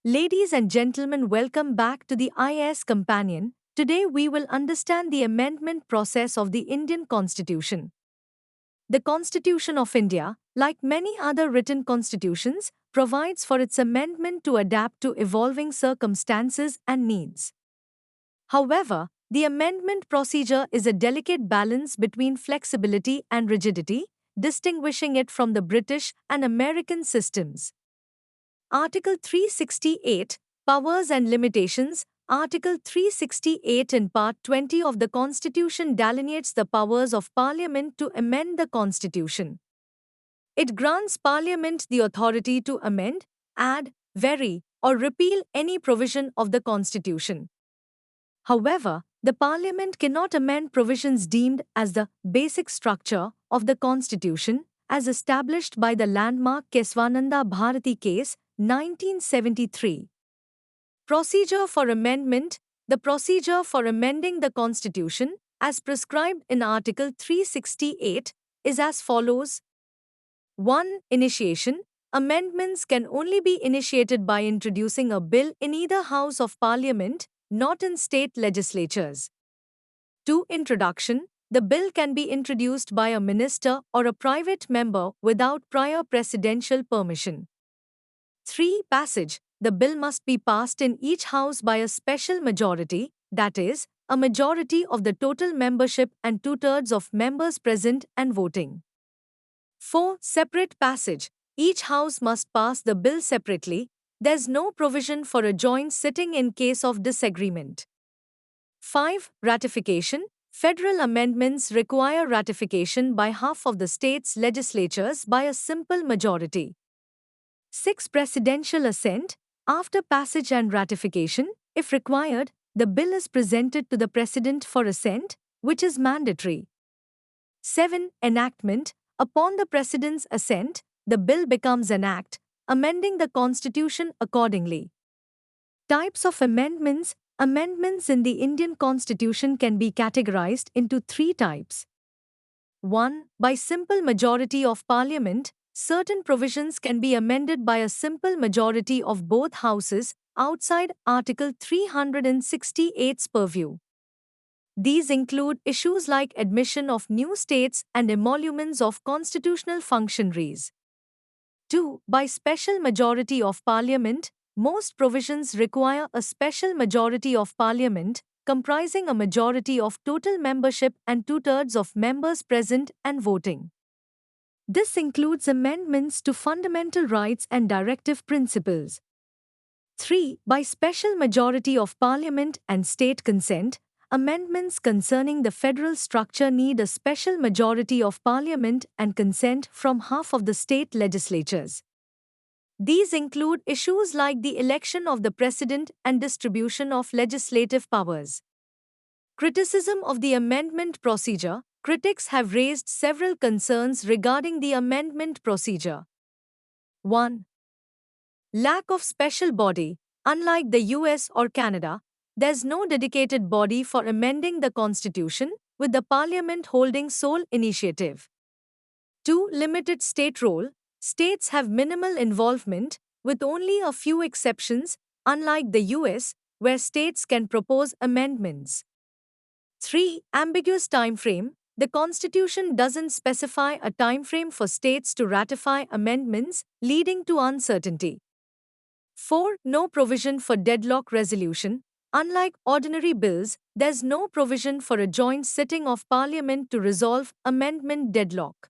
Ladies and gentlemen, welcome back to the IAS Companion. Today we will understand the amendment process of the Indian Constitution. The Constitution of India, like many other written constitutions, provides for its amendment to adapt to evolving circumstances and needs. However, the amendment procedure is a delicate balance between flexibility and rigidity, distinguishing it from the British and American systems. Article 368, Powers and Limitations. Article 368 in Part 20 of the Constitution delineates the powers of Parliament to amend the Constitution. It grants Parliament the authority to amend, add, vary, or repeal any provision of the Constitution. However, the Parliament cannot amend provisions deemed as the basic structure of the Constitution, as established by the landmark Keswananda Bharati case, 1973. Procedure for amendment. The procedure for amending the Constitution, as prescribed in Article 368, is as follows. 1. Initiation. Amendments can only be initiated by introducing a bill in either House of Parliament, not in state legislatures. 2. Introduction. The bill can be introduced by a minister or a private member without prior presidential permission. 3. Passage. The bill must be passed in each house by a special majority, that is, a majority of the total membership and two-thirds of members present and voting. 4. Separate passage. Each house must pass the bill separately. There's no provision for a joint sitting in case of disagreement. 5. Ratification. Federal amendments require ratification by half of the state's legislatures by a simple majority. 6. Presidential assent. After passage and ratification, if required, the bill is presented to the President for assent, which is mandatory. 7. Enactment. Upon the President's assent, the bill becomes an act, amending the Constitution accordingly. Types of amendments. Amendments in the Indian Constitution can be categorized into three types. 1. By simple majority of Parliament. Certain provisions can be amended by a simple majority of both houses, outside Article 368's purview. These include issues like admission of new states and emoluments of constitutional functionaries. 2. By special majority of Parliament. Most provisions require a special majority of Parliament, comprising a majority of total membership and two-thirds of members present and voting. This includes amendments to fundamental rights and directive principles. 3. By special majority of Parliament and state consent. Amendments concerning the federal structure need a special majority of Parliament and consent from half of the state legislatures. These include issues like the election of the President and distribution of legislative powers. Criticism of the amendment procedure. Critics have raised several concerns regarding the amendment procedure. 1. Lack of special body. Unlike the US or Canada, there's no dedicated body for amending the Constitution, with the Parliament holding sole initiative. 2. Limited state role. States have minimal involvement, with only a few exceptions, unlike the US, where states can propose amendments. 3. Ambiguous time frame. The Constitution doesn't specify a time frame for states to ratify amendments, leading to uncertainty. 4. No provision for deadlock resolution. Unlike ordinary bills, there's no provision for a joint sitting of Parliament to resolve amendment deadlock.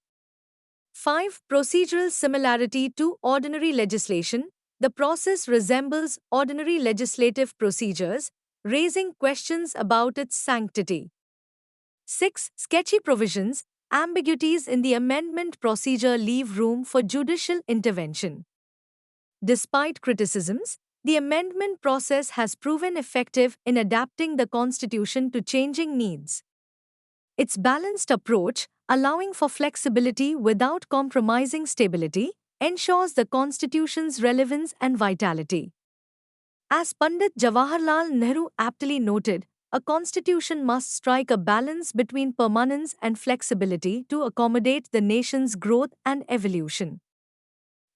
5. Procedural similarity to ordinary legislation. The process resembles ordinary legislative procedures, raising questions about its sanctity. 6. Sketchy provisions. Ambiguities in the amendment procedure leave room for judicial intervention. Despite criticisms, the amendment process has proven effective in adapting the Constitution to changing needs. Its balanced approach, allowing for flexibility without compromising stability, ensures the Constitution's relevance and vitality. As Pandit Jawaharlal Nehru aptly noted, a constitution must strike a balance between permanence and flexibility to accommodate the nation's growth and evolution.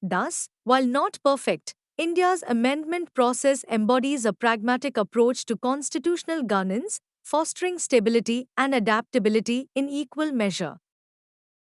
Thus, while not perfect, India's amendment process embodies a pragmatic approach to constitutional governance, fostering stability and adaptability in equal measure.